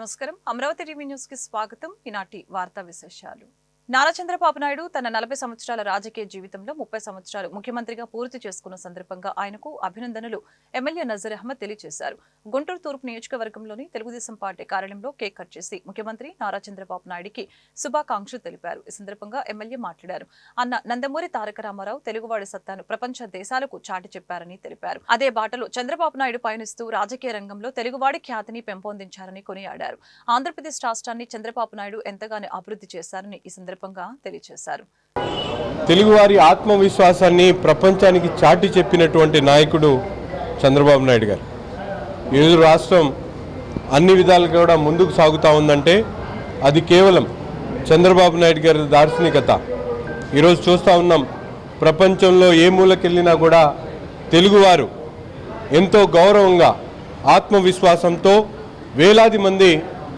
నమస్కారం Amaravati TV news కి స్వాగతం. ఈనాటి వార్తా విశేషాలు. నారా చంద్రబాబు నాయుడు తన 40 సంవత్సరాల రాజకీయ జీవితంలో 30 సంవత్సరాలు ముఖ్యమంత్రిగా పూర్తి చేసుకున్న సందర్భంగా ఆయనకు అభినందనలు ఎమ్మెల్యే నజీర్ అహ్మద్ తెలియజేశారు. గుంటూరు తూర్పు నియోజకవర్గంలోని తెలుగుదేశం పార్టీ కార్యాలయంలో కేక్ కట్ చేసి ముఖ్యమంత్రి నారా చంద్రబాబు నాయుడికి శుభాకాంక్షలు తెలిపారు. ఈ సందర్భంగా ఎమ్మెల్యే మాట్లాడారు. అన్న నందమూరి తారక రామారావు తెలుగువాడి సత్తాను ప్రపంచ దేశాలకు చాటి చెప్పారని తెలిపారు. అదే బాటలో చంద్రబాబు నాయుడు పయనిస్తూ రాజకీయ రంగంలో తెలుగువాడి ఖ్యాతిని పెంపొందించారని కొనియాడారు. ఆంధ్రప్రదేశ్ రాష్ట్రాన్ని చంద్రబాబు నాయుడు ఎంతగానో అభివృద్ధి చేశారని ఈ తెలియజేశారు. తెలుగువారి ఆత్మవిశ్వాసాన్ని ప్రపంచానికి చాటి చెప్పినటువంటి నాయకుడు చంద్రబాబు నాయుడు గారు. ఈరోజు రాష్ట్రం అన్ని విధాలుగా కూడా ముందుకు సాగుతూ ఉందంటే అది కేవలం చంద్రబాబు నాయుడు గారి దార్శనికత. ఈరోజు చూస్తూ ఉన్నాం, ప్రపంచంలో ఏ మూలకెళ్ళినా కూడా తెలుగువారు ఎంతో గౌరవంగా ఆత్మవిశ్వాసంతో వేలాది మంది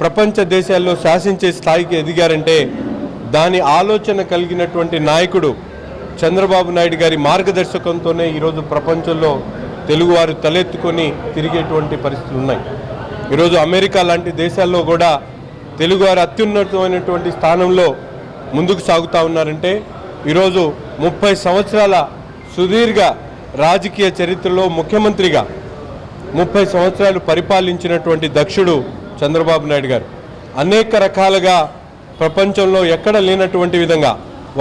ప్రపంచ దేశాల్లో శాసించే స్థాయికి ఎదిగారంటే దాని ఆలోచన కలిగినటువంటి నాయకుడు చంద్రబాబు నాయుడు గారి మార్గదర్శకంతోనే ఈరోజు ప్రపంచంలో తెలుగువారు తలెత్తుకొని తిరిగేటువంటి పరిస్థితులు ఉన్నాయి. ఈరోజు అమెరికా లాంటి దేశాల్లో కూడా తెలుగువారు అత్యున్నతమైనటువంటి స్థానంలో ముందుకు సాగుతూ ఉన్నారంటే ఈరోజు 30 సంవత్సరాల సుదీర్ఘ రాజకీయ చరిత్రలో ముఖ్యమంత్రిగా 30 సంవత్సరాలు పరిపాలించినటువంటి దక్షుడు చంద్రబాబు నాయుడు గారు అనేక రకాలుగా ప్రపంచంలో ఎక్కడ లేనటువంటి విధంగా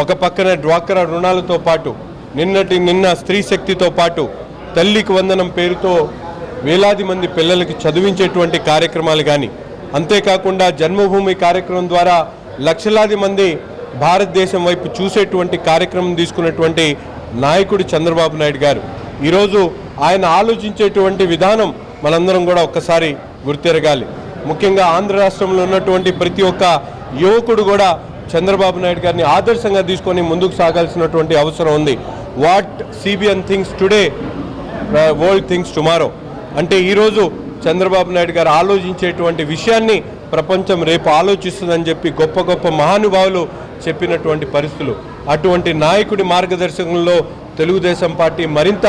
ఒక పక్కన డ్వాక్రా రుణాలతో పాటు నిన్న స్త్రీ శక్తితో పాటు తల్లికి వందనం పేరుతో వేలాది మంది పిల్లలకి చదివించేటువంటి కార్యక్రమాలు కానీ, అంతేకాకుండా జన్మభూమి కార్యక్రమం ద్వారా లక్షలాది మంది భారతదేశం వైపు చూసేటువంటి కార్యక్రమం తీసుకున్నటువంటి నాయకుడు చంద్రబాబు నాయుడు గారు. ఈరోజు ఆయన ఆలోచించేటువంటి విధానం మనందరం కూడా ఒక్కసారి గుర్తెరగాలి. ముఖ్యంగా ఆంధ్ర రాష్ట్రంలో ఉన్నటువంటి ప్రతి ఒక్క యువకుడు కూడా చంద్రబాబు నాయుడు గారిని ఆదర్శంగా తీసుకొని ముందుకు సాగాల్సినటువంటి అవసరం ఉంది. What CBN things today world things tomorrow అంటే ఈరోజు చంద్రబాబు నాయుడు గారు ఆలోచించేటువంటి విషయాన్ని ప్రపంచం రేపు ఆలోచిస్తుందని చెప్పి గొప్ప గొప్ప మహానుభావులు చెప్పినటువంటి పరిస్థితులు. అటువంటి నాయకుడి మార్గదర్శకంలో తెలుగుదేశం పార్టీ మరింత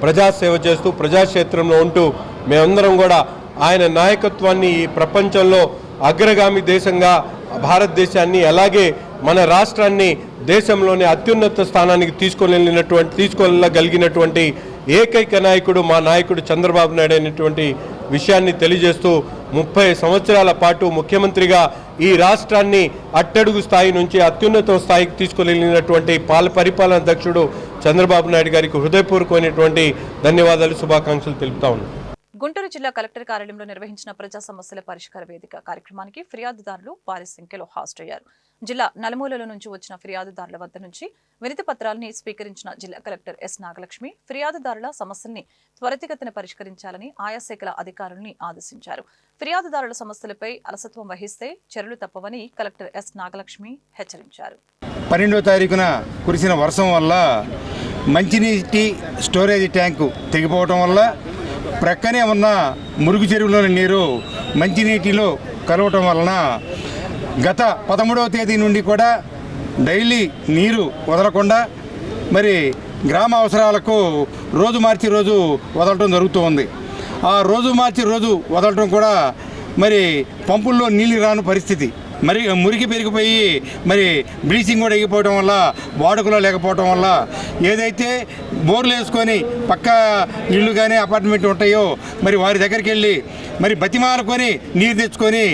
ప్రజాసేవ చేస్తూ ప్రజాక్షేత్రంలో ఉంటూ మేమందరం కూడా ఆయన నాయకత్వాన్ని ఈ ప్రపంచంలో అగ్రగామి దేశంగా భారతదేశాన్ని అలాగే మన రాష్ట్రాన్ని దేశంలోని అత్యున్నత స్థానానికి తీసుకెళ్ళగలిగినటువంటి ఏకైక నాయకుడు మా నాయకుడు చంద్రబాబు నాయుడు అనేటువంటి విషయాన్ని తెలియజేస్తూ 30 సంవత్సరాల పాటు ముఖ్యమంత్రిగా ఈ రాష్ట్రాన్ని అట్టడుగు స్థాయి నుంచి అత్యున్నత స్థాయికి తీసుకెళ్ళినటువంటి పరిపాలనా అధ్యక్షుడు చంద్రబాబు నాయుడు గారికి హృదయపూర్వకమైనటువంటి ధన్యవాదాలు, శుభాకాంక్షలు తెలుపుతా ఉన్నాను. గుంటూరు జిల్లా కలెక్టర్ కార్యాలయంలో నిర్వహించిన ప్రజా సమస్యల పరిష్కార వేదిక కార్యక్రమానికి ఫిర్యాదుదారులు భారీ సంఖ్యలో హాజరయ్యారు. జిల్లా నలుమూలల నుంచి వచ్చిన ఫిర్యాదుదారుల వద్ద నుంచి వినతి పత్రాలని స్వీకరించిన జిల్లా కలెక్టర్ ఎస్ నాగలక్ష్మి ఫిర్యాదుదారుల సమస్యల్ని త్వరితగతిన పరిష్కరించాలని ఆయా శాఖల అధికారుల్ని ఆదేశించారు. ఫిర్యాదుదారుల సమస్యలపై అలసత్వం వహిస్తే చర్యలు తప్పవని కలెక్టర్ ఎస్ నాగలక్ష్మి హెచ్చరించారు. 12వ తారీఖున కురిసిన వర్షం వల్ల మంచినీటి స్టోరేజ్ ట్యాంకు తెగిపోవడం వల్ల ప్రక్కనే ఉన్న మురుగు చెరువులోని నీరు మంచినీటిలో కలవటం వలన గత 13వ తేదీ నుండి కూడా డైలీ నీరు వదలకుండా మరి గ్రామ అవసరాలకు రోజు మార్చి రోజు వదలటం జరుగుతూ ఉంది. ఆ రోజు మార్చి రోజు వదలటం కూడా మరి పంపుల్లో నీళ్ళు రాని పరిస్థితి, మరి మురికి పెరిగిపోయి మరి బ్లీచింగ్ కూడా ఎగిపోవడం వల్ల వాడుకలో లేకపోవడం వల్ల ఏదైతే బోర్లు వేసుకొని పక్క ఇళ్ళు కానీ అపార్ట్మెంట్ ఉంటాయో మరి వారి దగ్గరికి వెళ్ళి మరి బతిమాలుకొని నీరు తెచ్చుకొని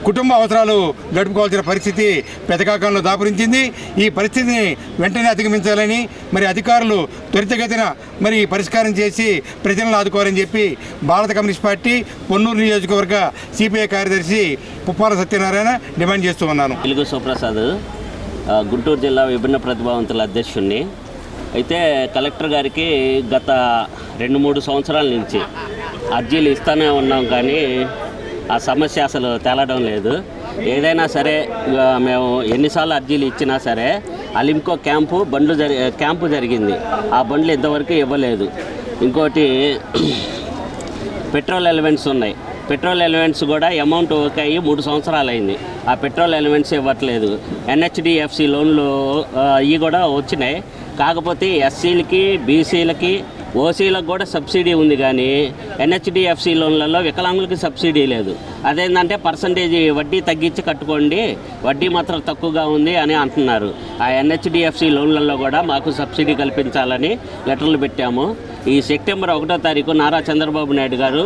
కుటుంబ అవసరాలు గడుపుకోవాల్సిన పరిస్థితి పెదకాకంలో దాపురించింది. ఈ పరిస్థితిని వెంటనే అధిగమించాలని మరి అధికారులు త్వరితగతిన మరి పరిష్కారం చేసి ప్రజలను ఆదుకోవాలని చెప్పి భారత కమ్యూనిస్ట్ పార్టీ పొన్నూరు నియోజకవర్గ సిపిఐ కార్యదర్శి పుప్పాల సత్యనారాయణ డిమాండ్ చేస్తూ ఉన్నాను. తెలుగు సుప్రసాద్, గుంటూరు జిల్లా విభిన్న ప్రతిభావంతుల అధ్యక్షుడిని. అయితే కలెక్టర్ గారికి గత 2-3 సంవత్సరాల నుంచి అర్జీలు ఇస్తూనే ఉన్నాం, కానీ ఆ సమస్య అసలు తేలడం లేదు. ఏదైనా సరే మేము ఎన్నిసార్లు అర్జీలు ఇచ్చినా సరే అలింకో క్యాంపు జరిగింది, ఆ బండ్లు ఇంతవరకు ఇవ్వలేదు. ఇంకోటి పెట్రోల్ ఎలిమెంట్స్ ఉన్నాయి, పెట్రోల్ ఎలిమెంట్స్ కూడా అమౌంట్ ఓకే అయ్యి 3 సంవత్సరాలు అయింది, ఆ పెట్రోల్ ఎలిమెంట్స్ ఇవ్వట్లేదు. NHDFC లోన్లు ఇవి కూడా వచ్చినాయి, కాకపోతే ఎస్సీలకి బీసీలకి ఓసీలకు కూడా సబ్సిడీ ఉంది, కానీ ఎన్హెచ్డిఎఫ్సి లోన్లలో వికలాంగులకి సబ్సిడీ లేదు. అదేంటంటే పర్సంటేజ్ వడ్డీ తగ్గించి కట్టుకోండి, వడ్డీ మాత్రం తక్కువగా ఉంది అని అంటున్నారు. ఆ ఎన్హెచ్డిఎఫ్సి లోన్లలో కూడా మాకు సబ్సిడీ కల్పించాలని లెటర్లు పెట్టాము. ఈ సెప్టెంబర్ 1వ తారీఖు నారా చంద్రబాబు నాయుడు గారు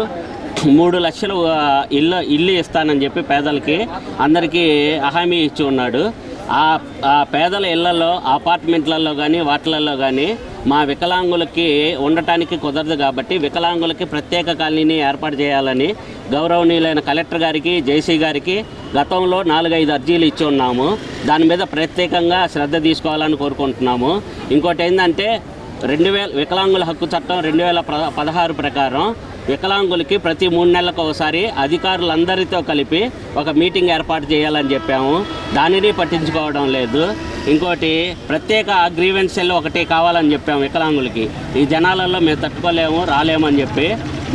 3 లక్షలు ఇల్లు ఇస్తానని చెప్పి పేదలకి అందరికీ హామీ ఇచ్చి ఉన్నాడు. ఆ పేదల ఇళ్లలో, అపార్ట్మెంట్లలో కానీ వాటిలలో కానీ మా వికలాంగులకి ఉండటానికి కుదరదు. కాబట్టి వికలాంగులకి ప్రత్యేక కాలనీని ఏర్పాటు చేయాలని గౌరవనీయులైన కలెక్టర్ గారికి, జేసీ గారికి గతంలో 4-5 అర్జీలు ఇచ్చి ఉన్నాము. దాని మీద ప్రత్యేకంగా శ్రద్ధ తీసుకోవాలని కోరుకుంటున్నాము. ఇంకోటి ఏంటంటే వికలాంగుల హక్కు చట్టం 2016 ప్రకారం వికలాంగులకి ప్రతి 3 నెలలకు ఒకసారి అధికారులందరితో కలిపి ఒక మీటింగ్ ఏర్పాటు చేయాలని చెప్పాము. దానిని పట్టించుకోవడం లేదు. ఇంకోటి ప్రత్యేక గ్రీవెన్స్ సెల్ ఒకటి కావాలని చెప్పాము వికలాంగులకి. ఈ జనాలలో మేము తట్టుకోలేము, రాలేము అని చెప్పి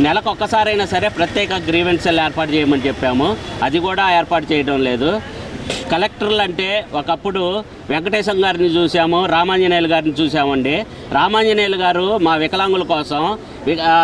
నెలకు ఒక్కసారైనా సరే ప్రత్యేక గ్రీవెన్స్ సెల్ ఏర్పాటు చేయమని చెప్పాము. అది కూడా ఏర్పాటు చేయడం లేదు. కలెక్టర్లు అంటే ఒకప్పుడు వెంకటేశం గారిని చూసాము, రామాంజనేయులు గారిని చూసామండి. రామాంజనేయులు గారు మా వికలాంగుల కోసం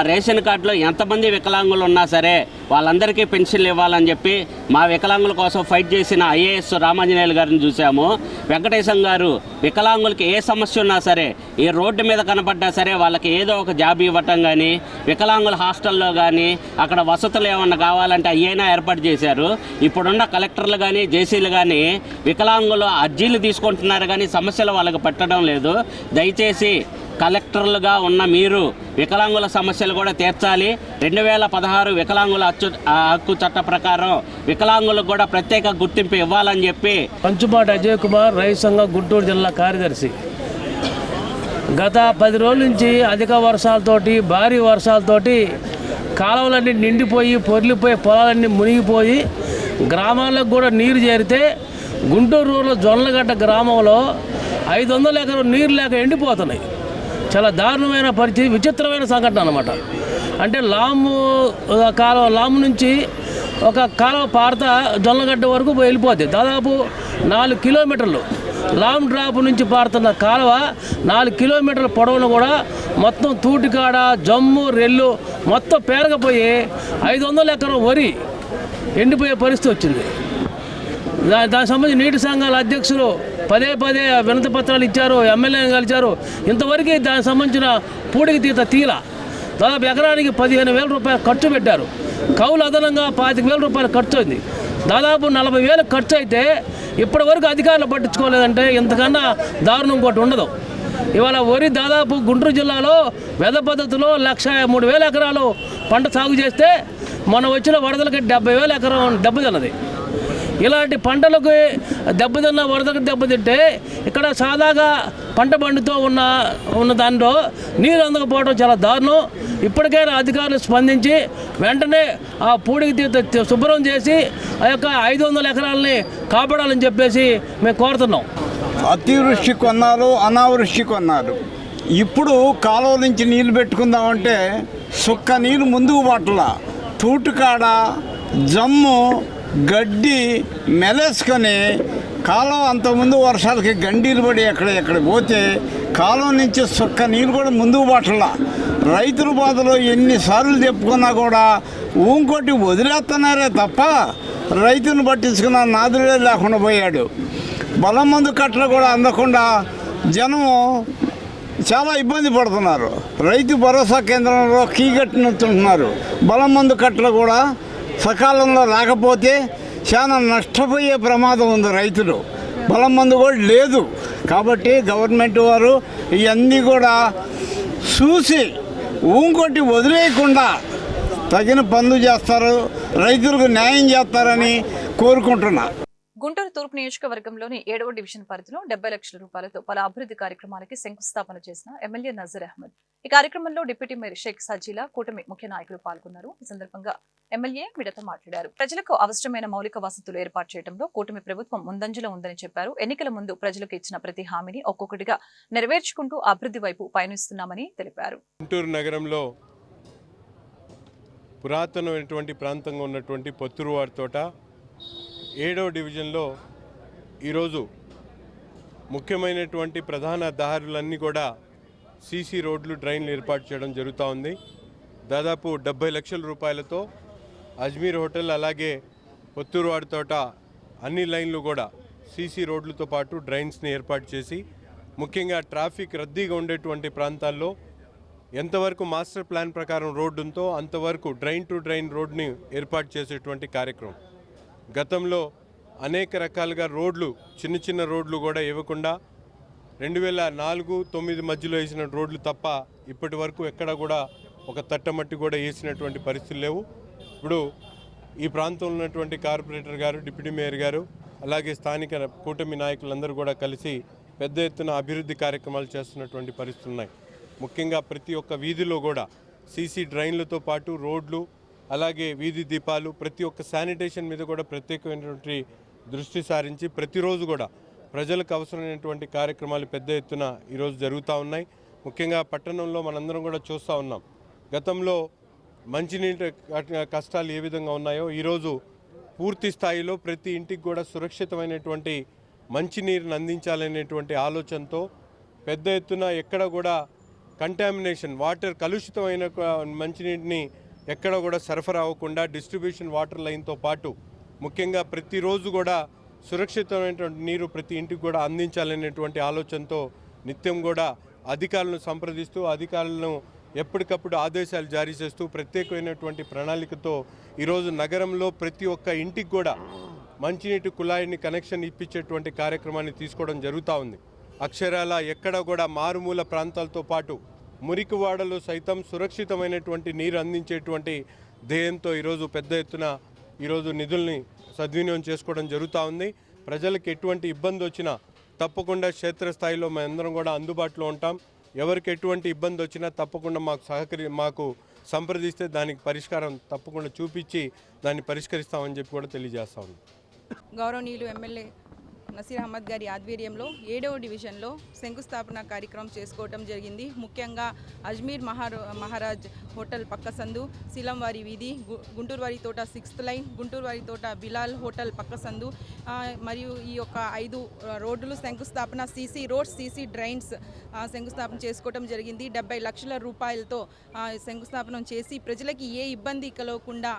రేషన్ కార్డులో ఎంతమంది వికలాంగులు ఉన్నా సరే వాళ్ళందరికీ పెన్షన్లు ఇవ్వాలని చెప్పి మా వికలాంగుల కోసం ఫైట్ చేసిన ఐఏఎస్ రామాంజనేయులు గారిని చూసాము. వెంకటేశం గారు వికలాంగులకి ఏ సమస్య ఉన్నా సరే, ఏ రోడ్డు మీద కనపడ్డా సరే వాళ్ళకి ఏదో ఒక జాబ్ ఇవ్వటం కానీ, వికలాంగుల హాస్టల్లో కానీ అక్కడ వసతులు ఏమన్నా కావాలంటే అయ్యైనా ఏర్పాటు చేశారు. ఇప్పుడున్న కలెక్టర్లు కానీ, జేసీలు కానీ వికలాంగులు అర్జీలు తీసుకుంటున్నారు కానీ సమస్యలు వాళ్ళకి పట్టడం లేదు. దయచేసి కలెక్టర్లుగా ఉన్న మీరు వికలాంగుల సమస్యలు కూడా తీర్చాలి. 2016 వికలాంగుల హక్కు చట్ట ప్రకారం వికలాంగులకు కూడా ప్రత్యేక గుర్తింపు ఇవ్వాలని చెప్పి పంచుపాటి అజయ్ కుమార్, రైతు సంఘం గుంటూరు జిల్లా కార్యదర్శి. గత 10 రోజుల నుంచి అధిక వర్షాలతోటి, భారీ వర్షాలతోటి కాలువలన్నీ నిండిపోయి, పొర్లిపోయి, పొలాలన్నీ మునిగిపోయి గ్రామాలకు కూడా నీరు చేరితే గుంటూరు రూరల్ జొన్నలగడ్డ గ్రామంలో 500 ఎకరాలు నీరు లేక ఎండిపోతున్నాయి. చాలా దారుణమైన పరిస్థితి, విచిత్రమైన సంఘటన అన్నమాట. అంటే లాము నుంచి ఒక కాలువ పారత జొన్నలగడ్డ వరకు వెళ్ళిపోద్ది. దాదాపు 4 కిలోమీటర్లు లాంగ్ డ్రాప్ నుంచి పారుతున్న కాలువ 4 కిలోమీటర్ల పొడవును కూడా మొత్తం తూటికాడ, జమ్ము, రెల్లు మొత్తం పేరకపోయి 500 ఎకరం వరి ఎండిపోయే పరిస్థితి వచ్చింది. దానికి సంబంధించి నీటి సంఘాల అధ్యక్షులు పదే వినతి పత్రాలు ఇచ్చారు, ఎమ్మెల్యేని కలిచారు. ఇంతవరకు దానికి సంబంధించిన పూడికి తీల దాదాపు ఎకరానికి 15,000 రూపాయలు ఖర్చు పెట్టారు. కౌలు అదనంగా 25,000 రూపాయలు ఖర్చు అయింది. దాదాపు 40,000 ఖర్చు అయితే ఇప్పటి వరకు అధికారులు పట్టించుకోలేదంటే ఇంతకన్నా దారుణం ఇంకోటి ఉండదు. ఇవాళ వరి దాదాపు గుంటూరు జిల్లాలో వెద పద్ధతిలో 1,03,000 ఎకరాలు పంట సాగు చేస్తే మొన్న వచ్చిన వరదలకి 70,000 ఎకరం దెబ్బతిన్నది. ఇలాంటి పంటలకు దెబ్బతిన్న, వరదకు దెబ్బతింటే ఇక్కడ సాదాగా పంట పండుతో ఉన్న దానిలో నీరు అందకపోవడం చాలా దారుణం. ఇప్పటికైనా అధికారులు స్పందించి వెంటనే ఆ పూడికి శుభ్రం చేసి ఆ యొక్క 500 ఎకరాలని కాపాడాలని చెప్పేసి మేము కోరుతున్నాం. అతివృష్టి కొన్నారు, అనావృష్టి కొన్నారు. ఇప్పుడు కాలువ నుంచి నీళ్ళు పెట్టుకుందామంటే సుక్క నీళ్ళు ముందుకు పట్టల, తూటుకాడ, జమ్ము, గడ్డి మెలేసుకొని కాలువ అంతకుముందు వర్షాలకి గండీలు పడి ఎక్కడ పోతే కాలువ నుంచి సుక్క నీళ్ళు కూడా ముందుకు పట్టల. రైతుల బాధలో ఎన్నిసార్లు చెప్పుకున్నా కూడా ఊంకొట్టి వదిలేస్తున్నారే తప్ప రైతును పట్టించుకున్న నాదులే లేకుండా పోయాడు. బలం మందు కట్టలు కూడా అందకుండా జనం చాలా ఇబ్బంది పడుతున్నారు. రైతు భరోసా కేంద్రంలో కీగట్టినట్టున్నారు. బలం మందు కట్టలు కూడా సకాలంలో రాకపోతే చాలా నష్టపోయే ప్రమాదం ఉంది. రైతులు బలం మందు కూడా లేదు. కాబట్టి గవర్నమెంట్ వారు ఇవన్నీ కూడా చూసి ఊంకొట్టి వదిలేయకుండా తగిన పనులు చేస్తారు, రైతులకు న్యాయం చేస్తారని కోరుకుంటున్నా. గుంటూరు తూర్పు నియోజకవర్గంలోని 7వ డివిజన్ పరిధిలో 70 లక్షల రూపాయలతో పలు అభివృద్ధి కార్యక్రమాలకి శంకుస్థాపన చేసిన ఎమ్మెల్యే నజీర్ అహ్మద్. ఈ కార్యక్రమంలో డిప్యూటీ మేయర్ షేక్ సజీలా, కూటమి ముఖ్య నాయకులు పాల్గొన్నారు. ఈ సందర్భంగా ఎమ్మెల్యే మీడియాతో మాట్లాడారు. ప్రజలకు అవసరమైన మౌలిక వసతులు ఏర్పాటు చేయడంలో కూటమి ప్రభుత్వం ముందంజలో ఉందని చెప్పారు. ఎన్నికల ముందు ప్రజలకు ఇచ్చిన ప్రతి హామీని ఒక్కొక్కటిగా నెరవేర్చుకుంటూ అభివృద్ధి వైపు పయనిస్తున్నామని తెలిపారు. గుంటూరు నగరంలో పురాతనమైనటువంటి ప్రాంతంగా ఉన్నటువంటి పొత్తురువారి తోట 7వ డివిజన్లో ఈరోజు ముఖ్యమైనటువంటి ప్రధాన దారులన్నీ కూడా సీసీ రోడ్లు డ్రైన్లు ఏర్పాటు చేయడం జరుగుతూ ఉంది. దాదాపు 70 లక్షల రూపాయలతో అజ్మీర్ హోటల్ అలాగే పొత్తూరువాడి తోట అన్ని లైన్లు కూడా సీసీ రోడ్లతో పాటు డ్రైన్స్ని ఏర్పాటు చేసి ముఖ్యంగా ట్రాఫిక్ రద్దీగా ఉండేటువంటి ప్రాంతాల్లో ఎంతవరకు మాస్టర్ ప్లాన్ ప్రకారం రోడ్డు ఉందో అంతవరకు డ్రైన్ టు డ్రైన్ రోడ్ని ఏర్పాటు చేసేటువంటి కార్యక్రమం. గతంలో అనేక రకాలుగా రోడ్లు చిన్న చిన్న రోడ్లు కూడా ఇవ్వకుండా 2004-9 మధ్యలో వేసిన రోడ్లు తప్ప ఇప్పటి వరకు ఎక్కడ కూడా ఒక తట్టమట్టి కూడా వేసినటువంటి పరిస్థితులు లేవు. ఇప్పుడు ఈ ప్రాంతంలో ఉన్నటువంటి కార్పొరేటర్ గారు, డిప్యూటీ మేయర్ గారు అలాగే స్థానిక కూటమి నాయకులందరూ కూడా కలిసి పెద్ద ఎత్తున అభివృద్ధి కార్యక్రమాలు చేస్తున్నటువంటి పరిస్థితులు ఉన్నాయి. ముఖ్యంగా ప్రతి ఒక్క వీధిలో కూడా సీసీ డ్రైన్లతో పాటు రోడ్లు అలాగే వీధి దీపాలు ప్రతి ఒక్క శానిటేషన్ మీద కూడా ప్రత్యేకమైనటువంటి దృష్టి సారించి ప్రతిరోజు కూడా ప్రజలకు అవసరమైనటువంటి కార్యక్రమాలు పెద్ద ఎత్తున ఈరోజు జరుగుతూ ఉన్నాయి. ముఖ్యంగా పట్టణంలో మనందరం కూడా చూస్తూ ఉన్నాం. గతంలో మంచినీటి కష్టాలు ఏ విధంగా ఉన్నాయో ఈరోజు పూర్తి స్థాయిలో ప్రతి ఇంటికి కూడా సురక్షితమైనటువంటి మంచినీరుని అందించాలనేటువంటి ఆలోచనతో పెద్ద ఎత్తున ఎక్కడ కూడా కంటామినేషన్ వాటర్ కలుషితమైన మంచినీటిని ఎక్కడ కూడా సరఫరా అవ్వకుండా డిస్ట్రిబ్యూషన్ వాటర్ లైన్తో పాటు ముఖ్యంగా ప్రతిరోజు కూడా సురక్షితమైనటువంటి నీరు ప్రతి ఇంటికి కూడా అందించాలనేటువంటి ఆలోచనతో నిత్యం కూడా అధికారులను సంప్రదిస్తూ అధికారులను ఎప్పటికప్పుడు ఆదేశాలు జారీ చేస్తూ ప్రత్యేకమైనటువంటి ప్రణాళికతో ఈరోజు నగరంలో ప్రతి ఒక్క ఇంటికి కూడా మంచినీటి కుళాయిని కనెక్షన్ ఇప్పించేటువంటి కార్యక్రమాన్ని తీసుకోవడం జరుగుతూ ఉంది. అక్షరాల ఎక్కడ కూడా మారుమూల ప్రాంతాలతో పాటు మురికివాడలు సైతం సురక్షితమైనటువంటి నీరు అందించేటువంటి ధ్యేయంతో ఈరోజు పెద్ద ఎత్తున ఈరోజు నిధుల్ని సద్వినియోగం చేసుకోవడం జరుగుతూ ఉంది. ప్రజలకు ఎటువంటి ఇబ్బంది వచ్చినా తప్పకుండా క్షేత్రస్థాయిలో మేమందరం కూడా అందుబాటులో ఉంటాం. ఎవరికి ఎటువంటి ఇబ్బంది వచ్చినా తప్పకుండా మాకు సంప్రదిస్తే దానికి పరిష్కారం తప్పకుండా చూపించి దాన్ని పరిష్కరిస్తామని చెప్పి కూడా తెలియజేస్తా ఉన్నాం. గౌరవనీయులు ఎమ్మెల్యే నసీర్ అహ్మద్ గారి ఆధ్వర్యంలో 7వ డివిజన్లో శంకుస్థాపన కార్యక్రమం చేసుకోవటం జరిగింది. ముఖ్యంగా అజ్మీర్ మహారాజ్ హోటల్ పక్క సందు, శీలంవారి వీధి, గుంటూరువారి తోట 6th లైన్, గుంటూరువారి తోట బిలాల్ హోటల్ పక్క సందు మరియు ఈ యొక్క 5 రోడ్లు శంకుస్థాపన, సీసీ రోడ్స్, సీసీ డ్రైన్స్ శంకుస్థాపన చేసుకోవటం జరిగింది. 70 లక్షల రూపాయలతో శంకుస్థాపన చేసి ప్రజలకి ఏ ఇబ్బంది కలగకుండా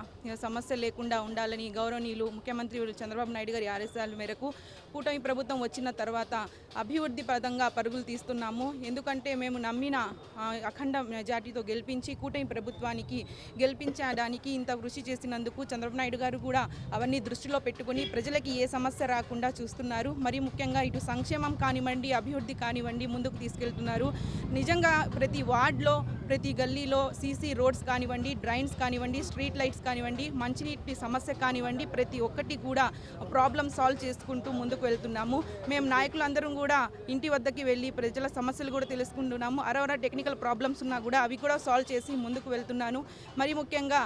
సమస్య లేకుండా ఉండాలని గౌరవనీయులు ముఖ్యమంత్రి చంద్రబాబు నాయుడు గారి ఆదేశాల మేరకు కూటమి ప్రభుత్వం వచ్చిన తర్వాత అభివృద్ధి పదంగా పరుగులు తీస్తున్నాము. ఎందుకంటే మేము నమ్మిన అఖండ మెజార్టీతో గెలిపించి కూటమి ప్రభుత్వానికి గెలిపించడానికి ఇంత కృషి చేసినందుకు చంద్రబాబు నాయుడు గారు కూడా అవన్నీ దృష్టిలో పెట్టుకుని ప్రజలకి ఏ సమస్య రాకుండా చూస్తున్నారు. మరి ముఖ్యంగా ఇటు సంక్షేమం కానివ్వండి, అభివృద్ధి కానివ్వండి ముందుకు తీసుకెళ్తున్నారు. నిజంగా ప్రతి వార్డులో, ప్రతి గల్లీలో సీసీ రోడ్స్ కానివ్వండి, డ్రైన్స్ కానివ్వండి, స్ట్రీట్ లైట్స్ కానివ్వండి, మంచినీటి సమస్య కానివ్వండి, ప్రతి ఒక్కటి కూడా ప్రాబ్లం సాల్వ్ చేసుకుంటూ ముందుకు వెళ్తున్నాము. మేము నాయకులందరం కూడా ఇంటి వద్దకి వెళ్ళి ప్రజల సమస్యలు కూడా తెలుసుకుంటున్నాము. అరవర టెక్నికల్ ప్రాబ్లమ్స్ ఉన్నా కూడా అవి కూడా సాల్వ్ చేసి ముందుకు వెళ్తున్నాను. మరి ముఖ్యంగా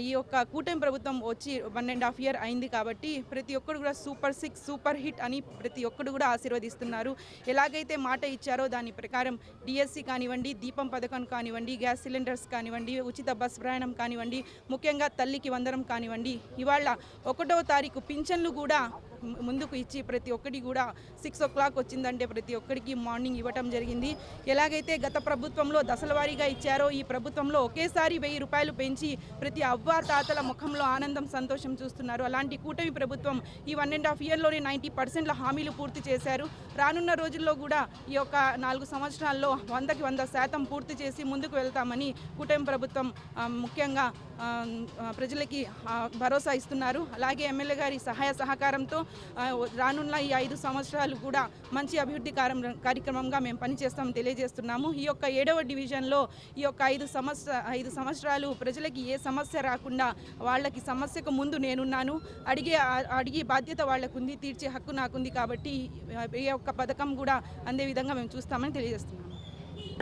ఈ యొక్క కూటమి ప్రభుత్వం వచ్చి 1.5 year అయింది కాబట్టి ప్రతి ఒక్కరు కూడా సూపర్ 6 సూపర్ హిట్ అని ప్రతి ఒక్కరు కూడా ఆశీర్వదిస్తున్నారు. ఎలాగైతే మాట ఇచ్చారో దాని ప్రకారం డిఎస్సి కానివ్వండి, దీపం పథకం కానివ్వండి, గ్యాస్ సిలిండర్స్ కానివ్వండి, ఉచిత బస్ ప్రయాణం కానివ్వండి, ముఖ్యంగా తల్లికి వందనం కానివ్వండి, ఇవాళ 1వ తారీఖు పింఛన్లు కూడా ముందుకు ఇచ్చి ప్రతి ఒక్కటి కూడా 6 o'clock వచ్చిందంటే ప్రతి ఒక్కరికి మార్నింగ్ ఇవ్వటం జరిగింది. ఎలాగైతే గత ప్రభుత్వంలో దశలవారీగా ఇచ్చారో ఈ ప్రభుత్వంలో ఒకేసారి 1000 రూపాయలు పెంచి ప్రతి అవ్వ తాతల ముఖంలో ఆనందం, సంతోషం చూస్తున్నారు. అలాంటి కూటమి ప్రభుత్వం ఈ 1.5 yearలోనే 90% హామీలు పూర్తి చేశారు. రానున్న రోజుల్లో కూడా ఈ యొక్క 4 సంవత్సరాల్లో 100కి 100% పూర్తి చేసి ముందుకు వెళ్తామని కూటమి ప్రభుత్వం ముఖ్యంగా ప్రజలకి భరోసా ఇస్తున్నారు. అలాగే ఎమ్మెల్యే గారి సహాయ సహకారంతో రానున్న ఈ 5 సంవత్సరాలు కూడా మంచి అభివృద్ధి కార్యక్రమంగా మేము పనిచేస్తామని తెలియజేస్తున్నాము. ఈ యొక్క 7వ డివిజన్లో ఈ యొక్క 5 సంవత్సరాలు ప్రజలకి ఏ సమస్య రాకుండా వాళ్ళకి సమస్యకు ముందు నేనున్నాను. అడిగే బాధ్యత వాళ్ళకు ఉంది, తీర్చే హక్కు నాకుంది. కాబట్టి ఈ యొక్క పథకం కూడా అందే విధంగా మేము చూస్తామని తెలియజేస్తున్నాము.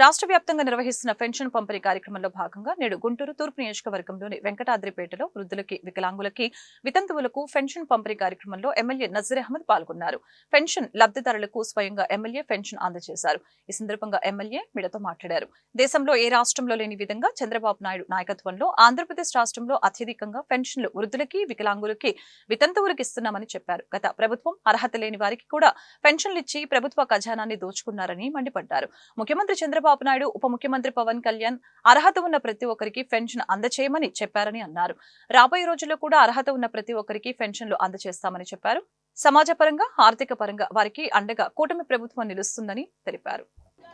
రాష్ట్ర వ్యాప్తంగా నిర్వహిస్తున్న పెన్షన్ పంపిణీ కార్యక్రమంలో భాగంగా నేడు గుంటూరు తూర్పు నియోజకవర్గంలోని వెంకటాద్రిపేటలో వృద్ధులకి, వికలాంగులకి, వితంతువులకు పెన్షన్ పంపిణీ కార్యక్రమంలో ఎమ్మెల్యే నజీర్ అహ్మద్ పాల్గొన్నారు. పెన్షన్ లబ్ధిదారులకు స్వయంగా ఎమ్మెల్యే పెన్షన్ అందజేశారు. ఈ సందర్భంగా ఎమ్మెల్యే మీడియాతో మాట్లాడారు. దేశంలో ఏ రాష్ట్రంలో లేని విధంగా చంద్రబాబు నాయుడు నాయకత్వంలో ఆంధ్రప్రదేశ్ రాష్ట్రంలో అత్యధికంగా పెన్షన్లు వృద్ధులకి, వికలాంగులకి, వితంతువులకు ఇస్తున్నామని చెప్పారు. గత ప్రభుత్వం అర్హత లేని వారికి కూడా పెన్షన్లు ఇచ్చి ప్రభుత్వ ఖజానాన్ని దోచుకున్నారని మండిపడ్డారు. ముఖ్యమంత్రి చంద్రబాబు చంద్రబాబు నాయుడు ఉప ముఖ్యమంత్రి పవన్ కళ్యాణ్ అర్హత ఉన్న ప్రతి ఒక్కరికి పెన్షన్ అందచేయమని చెప్పారని అన్నారు. రాబోయే రోజుల్లో కూడా అర్హత ఉన్న ప్రతి ఒక్కరికి పెన్షన్లు అందచేస్తామని చెప్పారు. సమాజపరంగా ఆర్థిక పరంగా వారికి అండగా కూటమి ప్రభుత్వం నిలుస్తుందని తెలిపారు.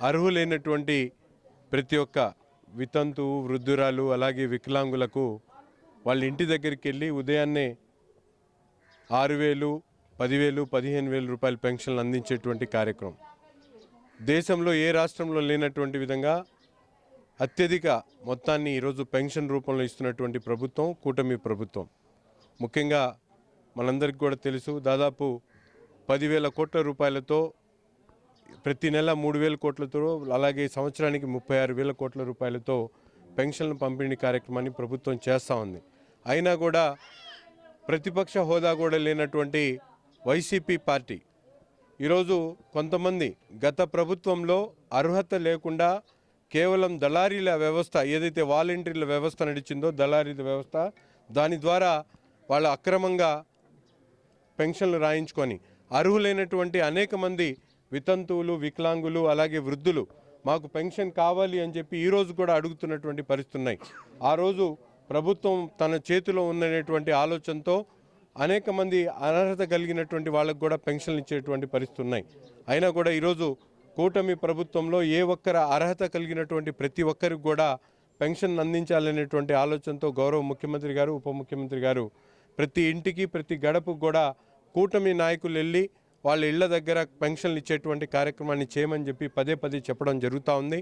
అర్హులైనటువంటి ప్రతి ఒక్క వితంతు వృద్ధురాలు అలాగే వికలాంగులకు వాళ్ళ ఇంటి దగ్గరికి వెళ్ళి ఉదయాన్నే 6,000, 10,000, 15,000 రూపాయల పెన్షన్లు అందించేటువంటి కార్యక్రమం దేశంలో ఏ రాష్ట్రంలో లేనటువంటి విధంగా అత్యధిక మొత్తాన్ని ఈరోజు పెన్షన్ రూపంలో ఇస్తున్నటువంటి ప్రభుత్వం కూటమి ప్రభుత్వం. ముఖ్యంగా మనందరికీ కూడా తెలుసు, దాదాపు 10,000 కోట్ల రూపాయలతో ప్రతి నెల 3,000 కోట్లతో అలాగే సంవత్సరానికి 36,000 కోట్ల రూపాయలతో పెన్షన్ల పంపిణీ కార్యక్రమాన్ని ప్రభుత్వం చేస్తూ ఉంది. అయినా కూడా ప్రతిపక్ష హోదా కూడా లేనటువంటి వైసీపీ పార్టీ ఈరోజు కొంతమంది గత ప్రభుత్వంలో అర్హత లేకుండా కేవలం దళారీల వ్యవస్థ, ఏదైతే వాలంటీర్ల వ్యవస్థ నడిచిందో దళారీల వ్యవస్థ, దాని ద్వారా వాళ్ళు అక్రమంగా పెన్షన్లు రాయించుకొని అర్హులైనటువంటి అనేక మంది వితంతువులు, వికలాంగులు అలాగే వృద్ధులు మాకు పెన్షన్ కావాలి అని చెప్పి ఈరోజు కూడా అడుగుతున్నటువంటి పరిస్థితులు ఉన్నాయి. ఆ రోజు ప్రభుత్వం తన చేతిలో ఉన్నటువంటి ఆలోచనతో అనేక మంది అనర్హత కలిగినటువంటి వాళ్ళకు కూడా పెన్షన్లు ఇచ్చేటువంటి పరిస్థితులు ఉన్నాయి. అయినా కూడా ఈరోజు కూటమి ప్రభుత్వంలో ఏ ఒక్కరు అర్హత కలిగినటువంటి ప్రతి ఒక్కరికి కూడా పెన్షన్ అందించాలనేటువంటి ఆలోచనతో గౌరవ ముఖ్యమంత్రి గారు, ఉప ముఖ్యమంత్రి గారు ప్రతి ఇంటికి ప్రతి గడపకు కూడా కూటమి నాయకులు వెళ్ళి వాళ్ళ ఇళ్ల దగ్గర పెన్షన్లు ఇచ్చేటువంటి కార్యక్రమాన్ని చేయమని చెప్పి పదే పదే చెప్పడం జరుగుతూ ఉంది.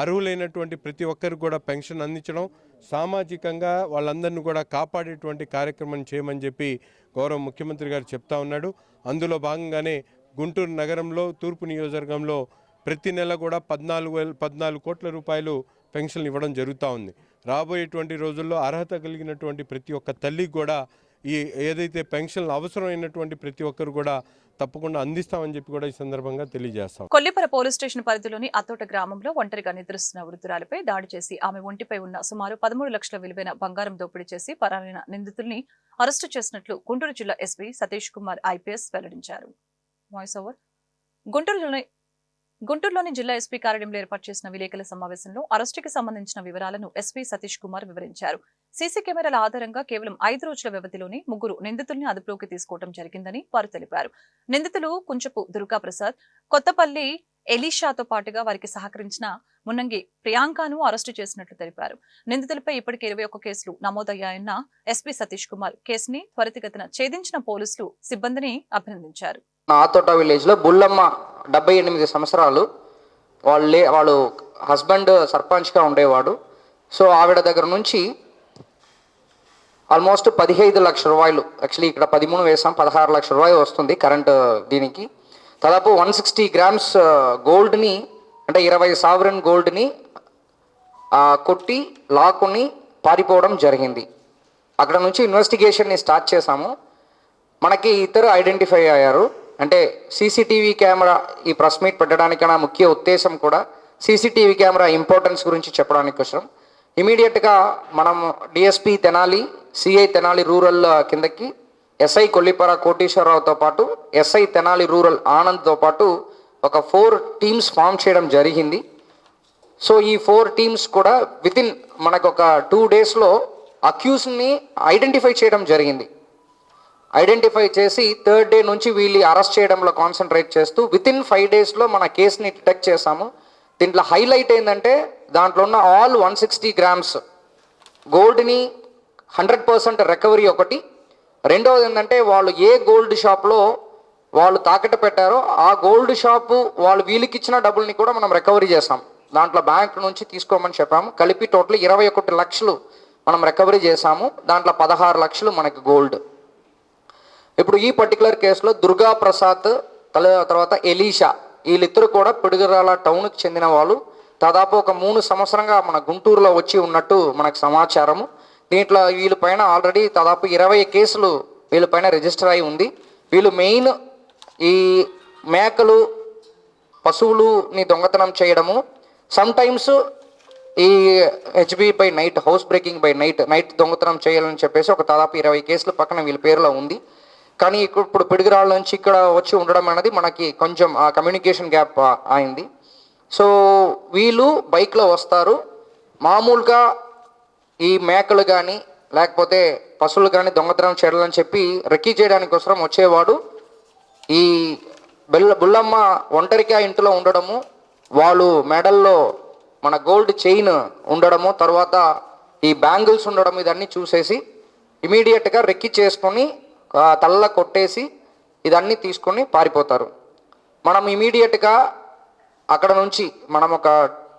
అర్హులైనటువంటి ప్రతి ఒక్కరికి కూడా పెన్షన్ అందించడం, సామాజికంగా వాళ్ళందరినీ కూడా కాపాడేటువంటి కార్యక్రమం చేయమని చెప్పి గౌరవ ముఖ్యమంత్రి గారు చెప్తా ఉన్నాడు. అందులో భాగంగానే గుంటూరు నగరంలో తూర్పు నియోజకవర్గంలో ప్రతి నెల కూడా 14 కోట్ల రూపాయలు పెన్షన్లు ఇవ్వడం జరుగుతూ ఉంది. రాబోయేటువంటి రోజుల్లో అర్హత కలిగినటువంటి ప్రతి ఒక్క తల్లికి కూడా ఈ ఏదైతే పెన్షన్లు అవసరమైనటువంటి ప్రతి ఒక్కరు కూడా తప్పకుండా అందిస్తామని చెప్పి కూడా ఈ సందర్భంగా తెలియజేస్తాం. కొల్లిపర పోలీస్ స్టేషన్ పరిధిలోని అత్తోట గ్రామంలో ఒంటరిగా నిద్రిస్తున్న వృద్ధురాలిపై దాడి చేసి ఆమె ఒంటిపై ఉన్న సుమారు 13 లక్షల విలువైన బంగారం దోపిడీ చేసి పరారైన నిందితుల్ని అరెస్టు చేసినట్లు గుంటూరు జిల్లా ఎస్పీ సతీష్ కుమార్ ఐపీఎస్ వెల్లడించారు. గుంటూరులోని జిల్లా ఎస్పీ కార్యాలయంలో ఏర్పాటు చేసిన విలేకరుల సమావేశంలో అరెస్టుకి సంబంధించిన వివరాలను ఎస్పీ సతీష్ కుమార్ వివరించారు. సీసీ కెమెరాల ఆధారంగా కేవలం 5 రోజుల వ్యవధిలోనే 3 నిందితుల్ని అదుపులోకి తీసుకోవడం జరిగిందని వారు తెలిపారు. నిందితులు కుంచపు దుర్గా ప్రసాద్, కొత్తపల్లి ఎలీషాతో పాటుగా వారికి సహకరించిన మున్నంగి ప్రియాంకను అరెస్టు చేసినట్లు తెలిపారు. నిందితులపై ఇప్పటికే 21 కేసులు నమోదయ్యాయన్న ఎస్పీ సతీష్ కుమార్ కేసుని త్వరితగతిన ఛేదించిన పోలీసులు సిబ్బందిని అభినందించారు. ఆతోట విలేజ్లో బుల్లమ్మ 78 సంవత్సరాలు, వాళ్ళు హస్బెండ్ సర్పంచ్గా ఉండేవాడు. సో ఆవిడ దగ్గర నుంచి ఆల్మోస్ట్ 15 లక్షల రూపాయలు, యాక్చువల్లీ ఇక్కడ 13 వేసాం, 16 లక్షల రూపాయలు వస్తుంది కరెంట్ దీనికి. దాదాపు 160 గ్రామ్స్ గోల్డ్ని, అంటే 20 సావరెన్ గోల్డ్ని కొట్టి లాక్కుని పారిపోవడం జరిగింది. అక్కడ నుంచి ఇన్వెస్టిగేషన్ని స్టార్ట్ చేశాము. మనకి ఇద్దరు ఐడెంటిఫై అయ్యారు. అంటే సీసీటీవీ కెమెరా, ఈ ప్రెస్ మీట్ పెట్టడానికైనా ముఖ్య ఉద్దేశం కూడా సీసీటీవీ కెమెరా ఇంపార్టెన్స్ గురించి చెప్పడానికి కోసం ఇమీడియట్గా మనం DSP Tenali, CI Tenali rural కిందకి ఎస్ఐ కొల్లిపర కోటేశ్వరరావుతో పాటు ఎస్ఐ తెనాలి రూరల్ ఆనంద్తో పాటు ఒక 4 టీమ్స్ ఫామ్ చేయడం జరిగింది. సో ఈ 4 టీమ్స్ కూడా వితిన్ మనకు ఒక 2 డేస్లో అక్యూజ్ని ఐడెంటిఫై చేయడం జరిగింది. ఐడెంటిఫై చేసి 3rd డే నుంచి వీళ్ళు అరెస్ట్ చేయడంలో కాన్సన్ట్రేట్ చేస్తూ వితిన్ 5 డేస్లో మన కేసుని డిటెక్ట్ చేశాము. దీంట్లో హైలైట్ ఏంటంటే దాంట్లో ఉన్న ఆల్ 160 గ్రామ్స్ గోల్డ్ని 100% రికవరీ ఒకటి. రెండవది ఏంటంటే వాళ్ళు ఏ గోల్డ్ షాప్లో వాళ్ళు తాకట్టు పెట్టారో ఆ గోల్డ్ షాపు వాళ్ళు వీళ్ళకి ఇచ్చిన డబ్బుల్ని కూడా మనం రికవరీ చేసాం. దాంట్లో బ్యాంక్ నుంచి తీసుకోమని చెప్పాము. కలిపి టోటల్ 21 లక్షలు మనం రికవరీ చేసాము. దాంట్లో 16 లక్షలు మనకి గోల్డ్. ఇప్పుడు ఈ పర్టికులర్ కేసులో దుర్గా ప్రసాద్ తర్వాత ఎలీషా, వీళ్ళిద్దరు కూడా పిడుగురాల టౌన్కి చెందిన వాళ్ళు. దాదాపు ఒక 3 సంవత్సరంగా మన గుంటూరులో వచ్చి ఉన్నట్టు మనకు సమాచారము. దీంట్లో వీళ్ళపైన ఆల్రెడీ దాదాపు 20 కేసులు వీళ్ళపైన రిజిస్టర్ అయి ఉంది. వీళ్ళు మెయిన్ ఈ మేకలు, పశువులుని దొంగతనం చేయడము, సమ్టైమ్స్ ఈ HB by night, house breaking by night దొంగతనం చేయాలని చెప్పేసి ఒక దాదాపు 20 కేసులు పక్కన వీళ్ళ పేరులో ఉంది. కానీ ఇప్పుడు పిడుగురాళ్ళ నుంచి ఇక్కడ వచ్చి ఉండడం అనేది మనకి కొంచెం ఆ కమ్యూనికేషన్ గ్యాప్ అయింది. సో వీళ్ళు బైక్లో వస్తారు. మామూలుగా ఈ మేకలు కానీ లేకపోతే పశువులు కానీ దొంగతనం చేయాలని చెప్పి రెక్కీ చేయడానికి కోసం వచ్చేవాడు. ఈ బుల్లమ్మ ఒంటరిగా ఇంట్లో ఉండడము, వాళ్ళు మెడల్లో మన గోల్డ్ చైన్ ఉండడము, తర్వాత ఈ బ్యాంగిల్స్ ఉండడం, ఇదన్నీ చూసేసి ఇమీడియట్గా రెక్కీ చేసుకొని తల్ల కొట్టేసి ఇదన్నీ తీసుకొని పారిపోతారు. మనం ఇమీడియట్గా అక్కడ నుంచి మనం ఒక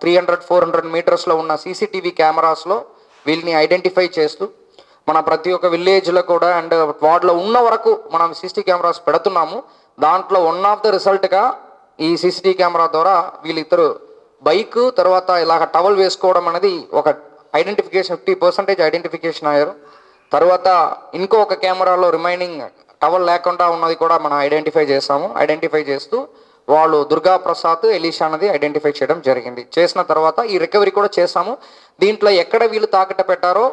300-400 మీటర్స్లో ఉన్న సీసీటీవీ కెమెరాస్లో వీళ్ళని ఐడెంటిఫై చేస్తూ మన ప్రతి ఒక్క విలేజ్లో కూడా అండ్ వార్డులో ఉన్న వరకు మనం సీసీటీవీ కెమెరాస్ పెడుతున్నాము. దాంట్లో వన్ ఆఫ్ ద రిజల్ట్గా ఈ సీసీటీవీ కెమెరా ద్వారా వీళ్ళిద్దరు బైక్ తర్వాత ఇలాగ టవల్ వేసుకోవడం అనేది ఒక ఐడెంటిఫికేషన్ 50% ఐడెంటిఫికేషన్ అయ్యారు. తర్వాత ఇంకొక కెమెరాలో రిమైనింగ్ టవల్ లేకుండా ఉన్నది కూడా మనం ఐడెంటిఫై చేస్తాము. ఐడెంటిఫై చేస్తూ వాళ్ళు దుర్గా ప్రసాద్, ఎలీషా అనేది ఐడెంటిఫై చేయడం జరిగింది. చేసిన తర్వాత ఈ రికవరీ కూడా చేస్తాము. దీంట్లో ఎక్కడ వీళ్ళు తాకట్టు పెట్టారో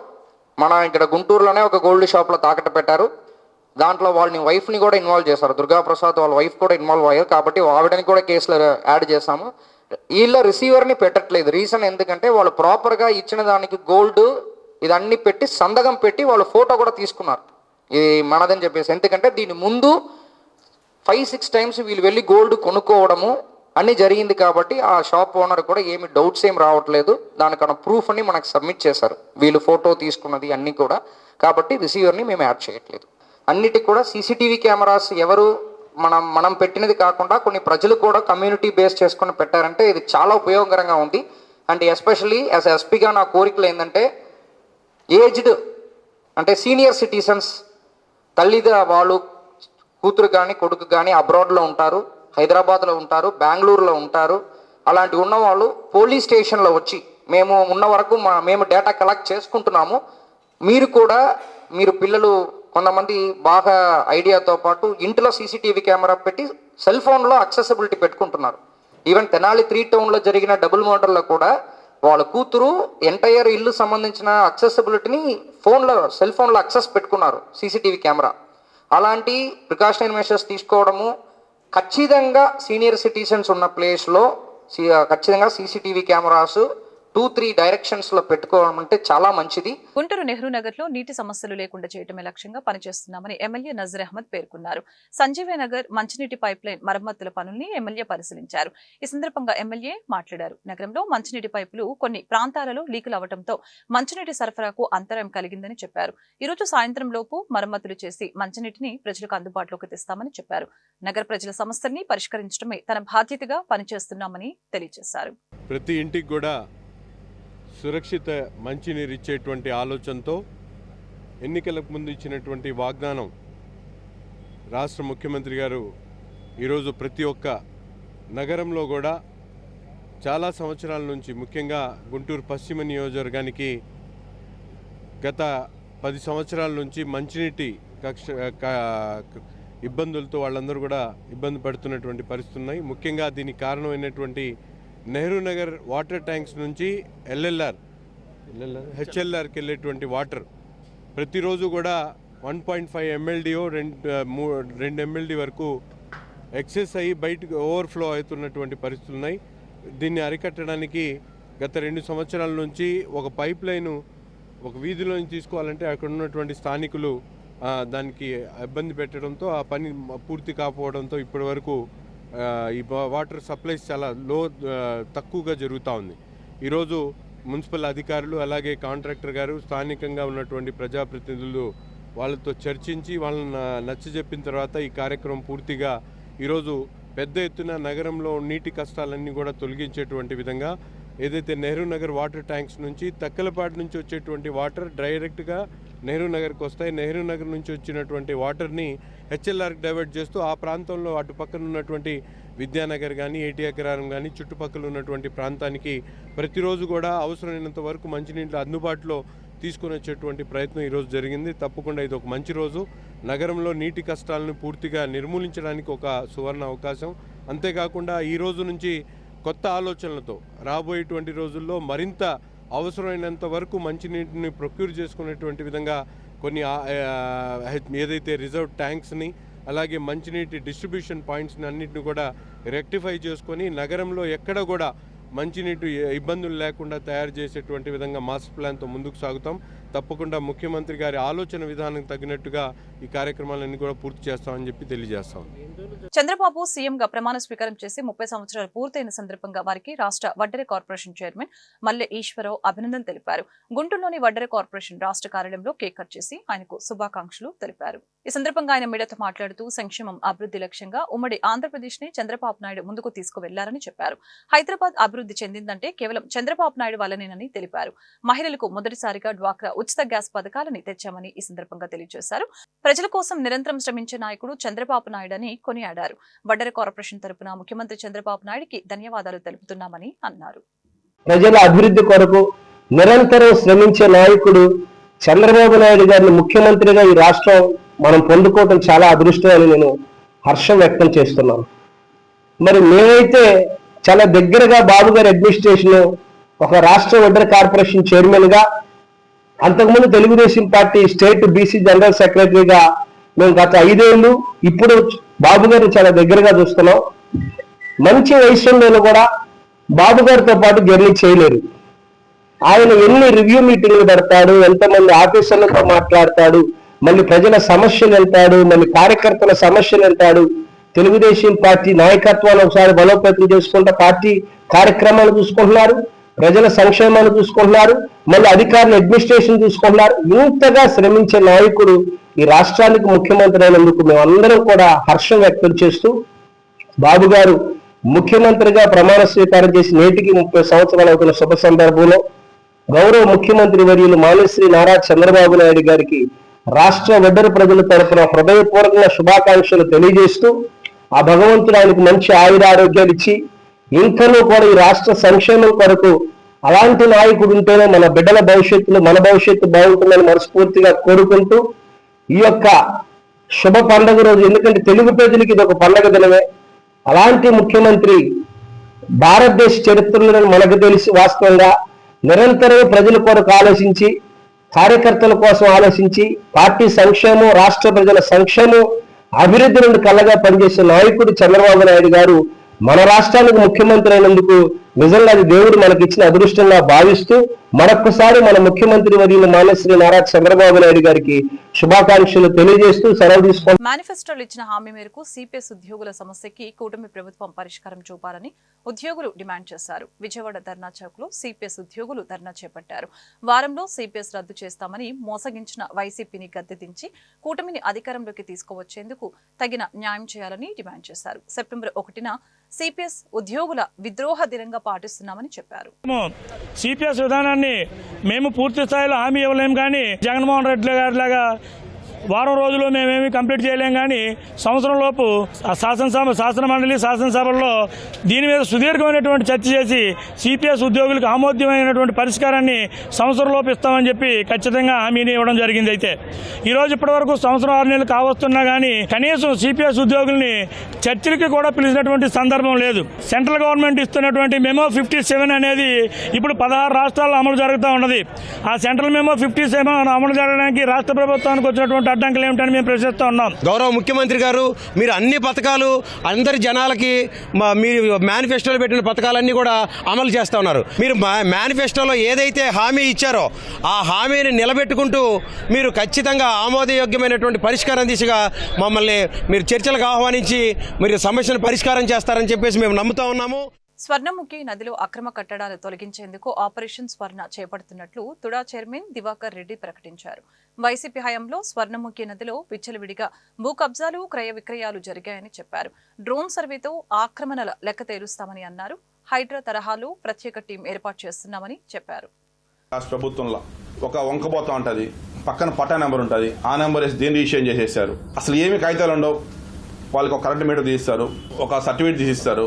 మన ఇక్కడ గుంటూరులోనే ఒక గోల్డ్ షాప్లో తాకట్టు పెట్టారు. దాంట్లో వాళ్ళని వైఫ్ని కూడా ఇన్వాల్వ్ చేశారు. దుర్గా ప్రసాద్ వాళ్ళ వైఫ్ కూడా ఇన్వాల్వ్ అయ్యారు. కాబట్టి ఆవిడని కూడా కేసులో యాడ్ చేస్తాము. వీళ్ళ రిసీవర్ని పెట్టట్లేదు. రీజన్ ఎందుకంటే వాళ్ళు ప్రాపర్గా ఇచ్చిన దానికి గోల్డ్ ఇదన్నీ పెట్టి సంతకం పెట్టి వాళ్ళు ఫోటో కూడా తీసుకున్నారు ఇది మనదని చెప్పేసి. ఎందుకంటే దీని ముందు 5-6 టైమ్స్ వీళ్ళు వెళ్ళి గోల్డ్ కొనుక్కోవడము అన్నీ జరిగింది. కాబట్టి ఆ షాప్ ఓనర్ కూడా ఏమి డౌట్స్ ఏం రావట్లేదు. దానికన్నా ప్రూఫ్ అని మనకు సబ్మిట్ చేశారు వీళ్ళు ఫోటో తీసుకున్నది అన్నీ కూడా. కాబట్టి రిసీవర్ని మేము యాడ్ చేయట్లేదు. అన్నిటికి కూడా సీసీటీవీ కెమెరాస్ ఎవరు మనం పెట్టినది కాకుండా కొన్ని ప్రజలు కూడా కమ్యూనిటీ బేస్ చేసుకొని పెట్టారంటే ఇది చాలా ఉపయోగకరంగా ఉంది. అండ్ ఎస్పెషల్లీ యాజ్ ఎస్పీగా నా కోరికలు ఏంటంటే ఏజ్డ్ అంటే సీనియర్ సిటిజన్స్ వాళ్ళు కూతురు కానీ కొడుకు కానీ అబ్రాడ్లో ఉంటారు, హైదరాబాద్లో ఉంటారు, బెంగళూరులో ఉంటారు. అలాంటి ఉన్నవాళ్ళు పోలీస్ స్టేషన్లో వచ్చి మేము ఉన్న వరకు మేము డేటా కలెక్ట్ చేసుకుంటున్నాము. మీరు కూడా మీరు పిల్లలు కొంతమంది బాగా ఐడియాతో పాటు ఇంట్లో సీసీటీవీ కెమెరా పెట్టి సెల్ ఫోన్లో యాక్సెసిబిలిటీ పెట్టుకుంటున్నారు. ఈవెన్ తెనాలి 3 టౌన్లో జరిగిన డబుల్ మర్డర్లో కూడా వాళ్ళ కూతురు ఎంటైర్ ఇల్లు సంబంధించిన యాక్సెసిబిలిటీని సెల్ ఫోన్లో యాక్సెస్ పెట్టుకున్నారు సీసీటీవీ కెమెరా. అలాంటి ప్రికాషనరీ మెషర్స్ తీసుకోవడము ఖచ్చితంగా సీనియర్ సిటిజన్స్ ఉన్న ప్లేస్లో ఖచ్చితంగా సీసీటీవీ కెమెరాస్ 2-3 డైరెక్షన్స్లో పెట్టుకోవడం అంటే చాలా మంచిది. గుంటూరు నెహ్రూ నగర్ లో నీటి సమస్యలు లేకుండా చేయటమే లక్ష్యంగా పనిచేస్తున్నామని ఎమ్మెల్యే నజీర్ అహ్మద్ పేర్కొన్నారు. సంజీవయ్య నగర్ మంచినీటి పైప్ లైన్ మరమ్మతుల పనుల్ని ఎమ్మెల్యే పరిశీలించారు. ఈ సందర్భంగా ఎమ్మెల్యే మాట్లాడారు. నగరంలో మంచినీటి పైపులు కొన్ని ప్రాంతాలలో లీకులు అవడంతో మంచినీటి సరఫరాకు అంతరాయం కలిగిందని చెప్పారు. ఈ రోజు సాయంత్రం లోపు మరమ్మతులు చేసి మంచినీటిని ప్రజలకు అందుబాటులోకి తెస్తామని చెప్పారు. నగర ప్రజల సమస్యల్ని పరిష్కరించడమే తన బాధ్యతగా పనిచేస్తున్నామని తెలియజేశారు. ప్రతి ఇంటికి కూడా సురక్షిత మంచినీరు ఇచ్చేటువంటి ఆలోచనతో ఎన్నికలకు ముందు ఇచ్చినటువంటి వాగ్దానం రాష్ట్ర ముఖ్యమంత్రి గారు ఈరోజు ప్రతి ఒక్క నగరంలో కూడా చాలా సంవత్సరాల నుంచి ముఖ్యంగా గుంటూరు పశ్చిమ నియోజకవర్గానికి గత 10 సంవత్సరాల నుంచి మంచినీటి ఇబ్బందులతో వాళ్ళందరూ కూడా ఇబ్బంది పడుతున్నటువంటి పరిస్థితులు ఉన్నాయి. ముఖ్యంగా దీనికి కారణమైనటువంటి నెహ్రూ నగర్ వాటర్ ట్యాంక్స్ నుంచి హెచ్ఎల్ఆర్కి వెళ్ళేటువంటి వాటర్ ప్రతిరోజు కూడా 1.5 MLDO 2 MLD వరకు ఎక్సెస్ అయ్యి బయటకు ఓవర్ఫ్లో అవుతున్నటువంటి పరిస్థితులు ఉన్నాయి. దీన్ని అరికట్టడానికి గత 2 సంవత్సరాల నుంచి ఒక పైప్ లైను ఒక వీధిలోంచి తీసుకోవాలంటే అక్కడ ఉన్నటువంటి స్థానికులు దానికి ఇబ్బంది పెట్టడంతో ఆ పని పూర్తి కాకపోవడంతో ఇప్పటి వరకు ఈ వాటర్ సప్లైస్ చాలా తక్కువగా జరుగుతూ ఉంది. ఈరోజు మున్సిపల్ అధికారులు అలాగే కాంట్రాక్టర్ గారు స్థానికంగా ఉన్నటువంటి ప్రజాప్రతినిధులు వాళ్ళతో చర్చించి వాళ్ళని నచ్చజెప్పిన తర్వాత ఈ కార్యక్రమం పూర్తిగా ఈరోజు పెద్ద ఎత్తున నగరంలో నీటి కష్టాలన్నీ కూడా తొలగించేటువంటి విధంగా ఏదైతే నెహ్రూ నగర్ వాటర్ ట్యాంక్స్ నుంచి తక్కలపాటి నుంచి వచ్చేటువంటి వాటర్ డైరెక్ట్గా నెహ్రూ నగర్కి వస్తాయి. నెహ్రూ నగర్ నుంచి వచ్చినటువంటి వాటర్ని హెచ్ఎల్ఆర్కి డైవర్ట్ చేస్తూ ఆ ప్రాంతంలో అటు పక్కన ఉన్నటువంటి విద్యానగర్ కానీ ఏటీ అగ్రహారం కానీ చుట్టుపక్కల ఉన్నటువంటి ప్రాంతానికి ప్రతిరోజు కూడా అవసరమైనంత వరకు మంచినీళ్ళు అందుబాటులో తీసుకుని వచ్చేటువంటి ప్రయత్నం ఈరోజు జరిగింది. తప్పకుండా ఇది ఒక మంచి రోజు. నగరంలో నీటి కష్టాలను పూర్తిగా నిర్మూలించడానికి ఒక సువర్ణ అవకాశం. అంతేకాకుండా ఈ రోజు నుంచి కొత్త ఆలోచనలతో రాబోయేటువంటి రోజుల్లో మరింత అవసరమైనంత వరకు మంచినీటిని ప్రొక్యూర్ చేసుకునేటువంటి విధంగా కొన్ని ఏదైతే రిజర్వ్ ట్యాంక్స్ని అలాగే మంచినీటి డిస్ట్రిబ్యూషన్ పాయింట్స్ని అన్నింటిని కూడా రెక్టిఫై చేసుకొని నగరంలో ఎక్కడ కూడా మంచినీటి ఇబ్బందులు లేకుండా తయారు చేసేటువంటి విధంగా మాస్టర్ ప్లాన్తో ముందుకు సాగుతాం. తప్పకుండా ముఖ్యమంత్రి గారి ఆలోచన విధానానికి తగినట్టుగా ఈ కార్యక్రమాలన్నీ కూడా పూర్తి చేస్తామని చెప్పి తెలియజేస్తాం. చంద్రబాబు సీఎంగా ప్రమాణ స్వీకారం చేసి 30 సంవత్సరాలు పూర్తయిన సందర్భంగా వారికి రాష్ట్ర వడ్డెర కార్పొరేషన్ చైర్మన్ మల్లె ఈశ్వరరావు అభినందనలు తెలిపారు. గుంటూరులోని వడ్డెర కార్పొరేషన్ రాష్ట్ర కార్యాలయంలో కేక్ కట్ చేసి ఆయనకు శుభాకాంక్షలు తెలిపారు. ఈ సందర్భంగా ఆయన మీడియాతో మాట్లాడుతూ సంక్షేమం అభివృద్ధి లక్ష్యంగా ఉమ్మడి ఆంధ్రప్రదేశ్ ని చంద్రబాబు నాయుడు ముందుకు తీసుకువెళ్లారని చెప్పారు. హైదరాబాద్ అభివృద్ధి చెందిందంటే కేవలం చంద్రబాబు నాయుడు వల్లనేనని తెలిపారు. మహిళలకు మొదటిసారిగా డ్వాక్రా ఉచిత గ్యాస్ పథకాలని తెచ్చామని ఈ సందర్భంగా తెలియజేశారు. ప్రజల కోసం నిరంతరం శ్రమించే నాయకుడు చంద్రబాబు నాయుడు అని కొనియాడారు. వడ్డెర కార్పొరేషన్ తరపున ముఖ్యమంత్రి చంద్రబాబు నాయుడుకి ధన్యవాదాలు తెలుపుతున్నామని అన్నారు. ప్రజల అభివృద్ధి కొరకు నిరంతరం శ్రమించే నాయకుడు చంద్రబాబు నాయుడు గారిని ముఖ్యమంత్రిగా ఈ రాష్ట్రం మనం పొందుకోవడం చాలా అదృష్టం అని నేను హర్షం వ్యక్తం చేస్తున్నాను. మరి మేమైతే చాలా దగ్గరగా బాబు గారి అడ్మినిస్ట్రేషన్ ఒక రాష్ట్ర వడ్డెర కార్పొరేషన్ చైర్మన్ గా, అంతకుముందు Telugu Desam party state BC general సెక్రటరీగా మేము గత 5 ఏళ్ళు ఇప్పుడు బాబు గారిని చాలా దగ్గరగా చూస్తున్నాం. మంచి వయసులోనూ కూడా బాబు గారితో పాటు జర్నీ చేయలేరు. ఆయన ఎన్ని రివ్యూ మీటింగ్లు పెడతాడు, ఎంతమంది ఆఫీసర్లతో మాట్లాడతాడు, మళ్ళీ ప్రజల సమస్యలు వెళ్తాడు, మళ్ళీ కార్యకర్తల సమస్యలు వెళ్తాడు. తెలుగుదేశం పార్టీ నాయకత్వాన్ని ఒకసారి బలోపేతం చేసుకుంటూ పార్టీ కార్యక్రమాలు చూసుకుంటున్నారు, ప్రజల సంక్షేమాన్ని చూసుకుంటున్నారు, మళ్ళీ అధికారుల అడ్మినిస్ట్రేషన్ చూసుకుంటున్నారు. ఇంతగా శ్రమించే నాయకుడు ఈ రాష్ట్రానికి ముఖ్యమంత్రి అయినందుకు మేమందరం కూడా హర్షం వ్యక్తం చేస్తూ, బాబు గారు ముఖ్యమంత్రిగా ప్రమాణ స్వీకారం చేసి నేటికి 30 సంవత్సరాలు అవుతున్న శుభ సందర్భంలో గౌరవ ముఖ్యమంత్రి వర్యులు మాన్యశ్రీ నారా చంద్రబాబు నాయుడు గారికి రాష్ట్ర వడ్డెర ప్రజల తరపున హృదయపూర్వకంగా శుభాకాంక్షలు తెలియజేస్తూ, ఆ భగవంతుడు ఆయనకు మంచి ఆయురారోగ్యాలు ఇచ్చి ఇంకనూ కూడా ఈ రాష్ట్ర సంక్షేమం కొరకు అలాంటి నాయకుడు ఉంటేనే మన బిడ్డల భవిష్యత్తులో మన భవిష్యత్తు బాగుంటుందని మనస్ఫూర్తిగా కోరుకుంటూ, ఈ యొక్క శుభ పండుగ రోజు, ఎందుకంటే తెలుగు ప్రజలకి ఇది ఒక పండుగ దినమే, అలాంటి ముఖ్యమంత్రి భారతదేశ చరిత్రలో మనకు తెలిసి వాస్తవంగా నిరంతరం ప్రజల కొరకు ఆలోచించి, కార్యకర్తల కోసం ఆలోచించి, పార్టీ సంక్షేమం, రాష్ట్ర ప్రజల సంక్షేమం, అభివృద్ధి నుండి కళ్ళగా పనిచేసే నాయకుడు చంద్రబాబు నాయుడు గారు మన రాష్ట్రానికి ముఖ్యమంత్రి అయినందుకు నిజంగా అది దేవుడు మనకిచ్చిన అదృష్టంగా భావిస్తూ మరొక్కసారి మన ముఖ్యమంత్రి వర్యులు మాన్యశ్రీ నారా చంద్రబాబు నాయుడు గారికి శుభాకాంక్షలు తెలియజేస్తూ సెలవు తీసుకుంటాం. మేనిఫెస్టోలో ఇచ్చిన హామీ మేరకు సిపిఎస్ ఉద్యోగుల సమస్యకి కూటమి ప్రభుత్వం పరిష్కారం చూపాలని ఉద్యోగులు డిమాండ్ చేశారు. విజయవాడ ధర్నా చౌక్ లో సిపిఎస్ ఉద్యోగులు ధర్నా చేపట్టారు. వారంలో సిపిఎస్ రద్దు చేస్తామని మోసగించిన వైసీపీని గద్దెదించి కూటమిని అధికారంలోకి తీసుకువచ్చేందుకు తగిన న్యాయం చేయాలని డిమాండ్ చేశారు. సెప్టెంబర్ 1న సిపిఎస్ ఉద్యోగుల విద్రోహ దినంగా పాటిస్తున్నామని చెప్పారు. సిపిఎస్ విధానాన్ని మేము పూర్తి స్థాయిలో హామీ ఇవ్వలేము, కానీ జగన్మోహన్ రెడ్డి గారి లాగా వారం రోజుల్లో మేమేమి కంప్లీట్ చేయలేం, కానీ సంవత్సరం లోపు శాసనసభల్లో దీని మీద సుదీర్ఘమైనటువంటి చర్చ చేసి సిపిఎస్ ఉద్యోగులకు ఆమోద్యమైనటువంటి పరిష్కారాన్ని సంవత్సరం లోపు ఇస్తామని చెప్పి ఖచ్చితంగా హామీని ఇవ్వడం జరిగింది. అయితే ఈరోజు ఇప్పటివరకు సంవత్సరం 6 నెలలు కావస్తున్నా కానీ కనీసం సిపిఎస్ ఉద్యోగుల్ని చర్చలకి కూడా పిలిచినటువంటి సందర్భం లేదు. సెంట్రల్ గవర్నమెంట్ ఇస్తున్నటువంటి మెమో 57 అనేది ఇప్పుడు 16 రాష్ట్రాల్లో అమలు జరుగుతూ ఉన్నది. ఆ సెంట్రల్ మెమో 57 అమలు జరగడానికి రాష్ట్ర ప్రభుత్వానికి వచ్చినటువంటి అడ్డంకులు ఏమిటని మేము ప్రశ్నిస్తూ ఉన్నాం. గౌరవ ముఖ్యమంత్రి గారు, మీరు అన్ని పథకాలు అందరి జనాలకి మీరు మేనిఫెస్టోలో పెట్టిన పథకాలన్నీ కూడా అమలు చేస్తూ ఉన్నారు. మీరు మేనిఫెస్టోలో ఏదైతే హామీ ఇచ్చారో ఆ హామీని నిలబెట్టుకుంటూ మీరు ఖచ్చితంగా ఆమోదయోగ్యమైనటువంటి పరిష్కారం దిశగా మమ్మల్ని మీరు చర్చలకు ఆహ్వానించి మీరు సమస్యను పరిష్కారం చేస్తారని చెప్పేసి మేము నమ్ముతా ఉన్నాము. స్వర్ణముఖి నదిలో అక్రమ కట్టడాలు తొలగించేందుకు ఆపరేషన్ స్వర్ణ చేపడుతున్నట్లు తుడా చైర్మన్ దివాకర్ రెడ్డి ప్రకటించారు. వైసీపీ హయాంలో స్వర్ణముఖి నదిలో విచ్చలవిడిగా భూ కబ్జాలు, క్రయ విక్రయాలు జరిగాయని చెప్పారు. డ్రోన్ సర్వేతో ఆక్రమణల లెక్క తేలుస్తామని అన్నారు. హైడ్రా తరహాలో ప్రత్యేక టీం ఏర్పాటు చేస్తున్నామని చెప్పారు. రాష్ట్ర ప్రభుత్వంలో ఒక వంకపోతా ఉంటుంది, పక్కన పట్టా నెంబర్ ఉంటుంది, ఆ నెంబర్ వేసి దీన్ని రిజిస్ట్రేషన్ చేసేస్తారు. అసలు ఏమి కాగితాలు ఉండవు, వాళ్ళకి ఒక కరెంట్ మీటర్ తీస్తారు, ఒక సర్టిఫికేట్ తీసిస్తారు.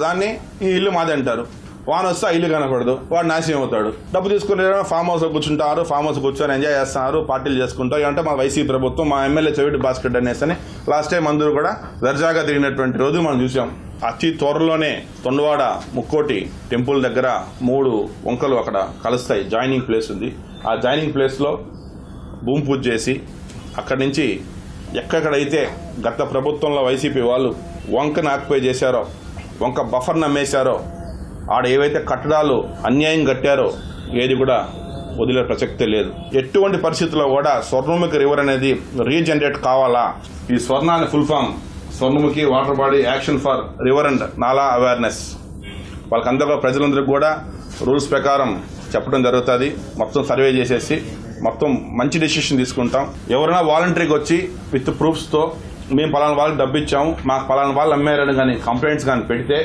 దాన్ని ఈ ఇల్లు మాది అంటారు. వాన వస్తే ఆ ఇల్లు కనపడదు, వాడు నాశనం అవుతాడు. డబ్బు తీసుకుని ఫామ్ హౌస్లో కూర్చుంటారు, ఫామ్ హౌస్ కూర్చొని ఎంజాయ్ చేస్తున్నారు, పార్టీలు చేసుకుంటారు. అంటే మా వైసీపీ ప్రభుత్వం, మా ఎమ్మెల్యే చెవిటి భాస్కర్ అనేసి లాస్ట్ టైం అందరూ కూడా దర్జాగా తిరిగినటువంటి రోజు మనం చూసాం. అతి త్వరలోనే తొండవాడ ముక్కోటి టెంపుల్ దగ్గర 3 వంకలు అక్కడ కలుస్తాయి, జాయినింగ్ ప్లేస్ ఉంది. ఆ జాయినింగ్ ప్లేస్లో భూమి పూజ చేసి అక్కడి నుంచి ఎక్కడైతే గత ప్రభుత్వంలో వైసీపీ వాళ్ళు వంకను ఆక్యుపై చేశారో, వంక బఫర్ను అమ్మేశారో, ఆడ ఏవైతే కట్టడాలు అన్యాయం కట్టారో ఏది కూడా వదిలే ప్రసక్తే లేదు. ఎటువంటి పరిస్థితుల్లో కూడా స్వర్ణముఖి రివర్ అనేది రీజనరేట్ కావాలా. ఈ స్వర్ణాన్ని full form Swarnamukhi water body action for river and nala awareness. వాళ్ళకందరూ ప్రజలందరికీ కూడా రూల్స్ ప్రకారం చెప్పడం జరుగుతుంది. మొత్తం సర్వే చేసేసి మొత్తం మంచి డెసిషన్ తీసుకుంటాం. ఎవరైనా వాలంటరీకి వచ్చి విత్ ప్రూఫ్స్తో మేము పలానా వాళ్ళకి డబ్బు ఇచ్చాము, మాకు పలానా వాళ్ళు అమ్మారని కానీ కంప్లైంట్స్ కానీ పెడితే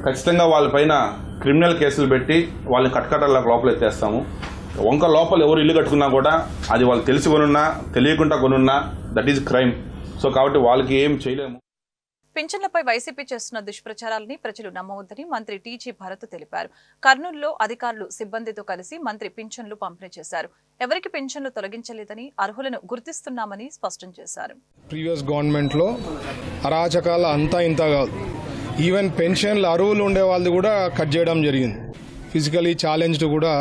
ఖచ్చితంగా వాళ్ళపైన క్రిమినల్ కేసులు పెట్టి వాళ్ళని కట్కటాలకు లోపల ఎత్తేస్తాము. వంక లోపల ఎవరు ఇల్లు కట్టుకున్నా కూడా అది వాళ్ళు తెలిసి కొనున్నా తెలియకుండా కొనున్నా దట్ ఈజ్ క్రైమ్. సో కాబట్టి వాళ్ళకి ఏం చేయలేము. పింఛన్లపై వైసీపీ చేస్తున్న దుష్ప్రచారాలని ప్రజలు నమ్మవద్దని మంత్రి టీజీ భరత్ తెలిపారు. కర్నూలులో అధికారులు సిబ్బందితో కలిసి మంత్రి పింఛన్లు పంపిణీ చేశారు. ఎవరికి పింఛన్లు తొలగించలేదని, అర్హులను గుర్తిస్తున్నామని స్పష్టం చేశారు. ప్రీవియస్ గవర్నమెంట్లో అరాచకాల అంతా ఇంత కాదు, ఈవెన్ పెన్షన్లు అర్హులు ఉండే వాళ్ళది కూడా కట్ చేయడం జరిగింది. ఫిజికలీ ఛాలెంజ్డ్ కూడా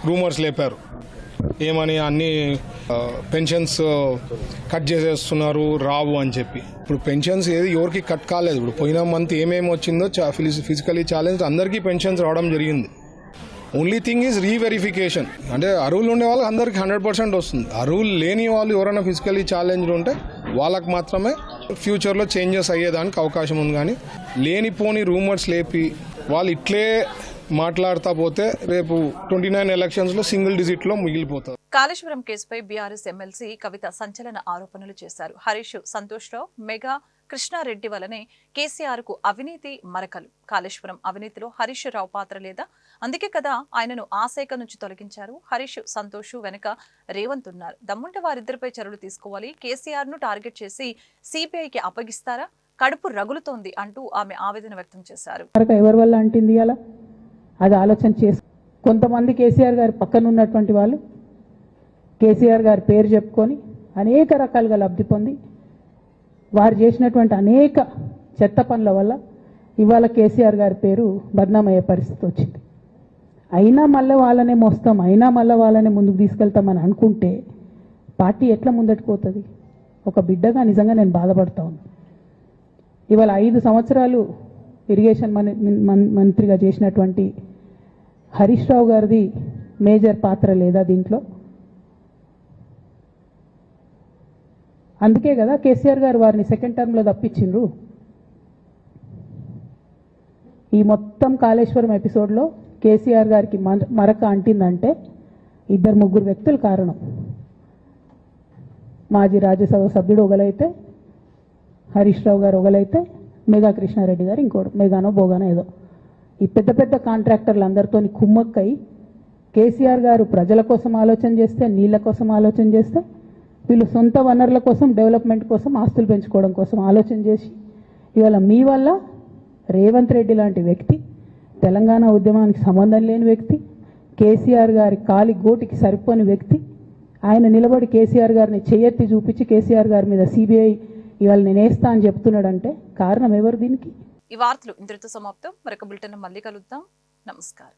రూమర్స్ లేపారు, ఏమని అన్ని పెన్షన్స్ కట్ చేసేస్తున్నారు రావు అని చెప్పి. ఇప్పుడు పెన్షన్స్ ఏది ఎవరికి కట్ కాలేదు. ఇప్పుడు పోయిన మంత్ ఏమేమి వచ్చిందో ఫిజికలీ ఛాలెంజ్ అందరికీ పెన్షన్స్ రావడం జరిగింది. Only thing is reverification. అంటే అర్హులు ఉండే వాళ్ళకి అందరికీ 100% వస్తుంది. అర్హులు లేని వాళ్ళు ఎవరైనా ఫిజికలీ ఛాలెంజ్డ్ ఉంటే వాళ్ళకి మాత్రమే ఫ్యూచర్లో చేంజెస్ అయ్యేదానికి అవకాశం ఉంది. కానీ లేనిపోని రూమర్స్ లేపి వాళ్ళు ఇట్లే మాట్లాడుతా పోతే రేపు 29 ఎలక్షన్స్లో సింగిల్ డిజిట్లో మిగిలిపోతారు. కాళేశ్వరం కేసుపై బీఆర్ఎస్ ఎమ్మెల్సీ కవిత సంచలన ఆరోపణలు చేశారు. హరీష్, సంతోష్ రావు, మెగా, కృష్ణారెడ్డి వల్లనే కేసీఆర్ కు అవినీతి మరకలు. కాళేశ్వరం అవినీతిలో హరీష్ రావు పాత్ర లేదా? అందుకే కదా ఆయనను ఆ శాఖ నుంచి తొలగించారు. హరీష్, సంతోష్ వెనుక రేవంత్ ఉన్నారు. దమ్ముంటే వారిద్దరిపై చర్యలు తీసుకోవాలి. కేసీఆర్ ను టార్గెట్ చేసి సిబిఐకి అప్పగిస్తారా? కడుపు రగులుతోంది అంటూ ఆమె ఆవేదన వ్యక్తం చేశారు. ఎవరి వల్ల అంటుంది అలా అది ఆలోచన చేసి కొంతమంది కేసీఆర్ గారి పక్కన ఉన్నటువంటి వాళ్ళు కేసీఆర్ గారి పేరు చెప్పుకొని అనేక రకాలుగా లబ్ధి పొంది వారు చేసినటువంటి అనేక చెత్త పనుల వల్ల ఇవాళ కేసీఆర్ గారి పేరు బద్నామయ్యే పరిస్థితి వచ్చింది. అయినా మళ్ళీ వాళ్ళనే మోస్తాం, అయినా మళ్ళీ వాళ్ళనే ముందుకు తీసుకెళ్తామని అనుకుంటే పార్టీ ఎట్లా ముందటికి పోతుంది? ఒక బిడ్డగా నిజంగా నేను బాధపడతా ఉన్నాను. ఇవాళ 5 సంవత్సరాలు ఇరిగేషన్ మంత్రిగా చేసినటువంటి హరీష్ రావు గారిది మేజర్ పాత్ర లేదా దీంట్లో? అందుకే కదా కేసీఆర్ గారు వారిని సెకండ్ టర్మ్లో తప్పించిండ్రు. ఈ మొత్తం కాళేశ్వరం ఎపిసోడ్లో కేసీఆర్ గారికి మరక అంటిందంటే 2-3 వ్యక్తులు కారణం. మాజీ రాజ్యసభ సభ్యుడు ఒకలైతే, హరీష్ రావు గారు ఒకలైతే, మెగా కృష్ణారెడ్డి గారు ఇంకోటి, మెగానో బోగానో ఏదో. ఈ పెద్ద పెద్ద కాంట్రాక్టర్లు అందరితో కుమ్మక్కై కేసీఆర్ గారు ప్రజల కోసం ఆలోచన చేస్తే, నీళ్ల కోసం ఆలోచన చేస్తే, వీళ్ళు సొంత వనరుల కోసం, డెవలప్మెంట్ కోసం, ఆస్తులు పెంచుకోవడం కోసం ఆలోచన చేసి ఇవాళ మీ వల్ల రేవంత్ రెడ్డి లాంటి వ్యక్తి, తెలంగాణ ఉద్యమానికి సంబంధం లేని వ్యక్తి, కేసీఆర్ గారి కాలి గోటికి సరిపోని వ్యక్తి, ఆయన నిలబడి కేసీఆర్ గారిని చేయెత్తి చూపించి కేసీఆర్ గారి మీద సిబిఐ ఇవాళ నేనేస్తా అని చెప్తున్నాడంటే కారణం ఎవరు దీనికి? ఈ వార్తలు ఇంతటితో సమాప్తం. మరొక బులెటిన్ మళ్ళీ కలుద్దాం. నమస్కారం.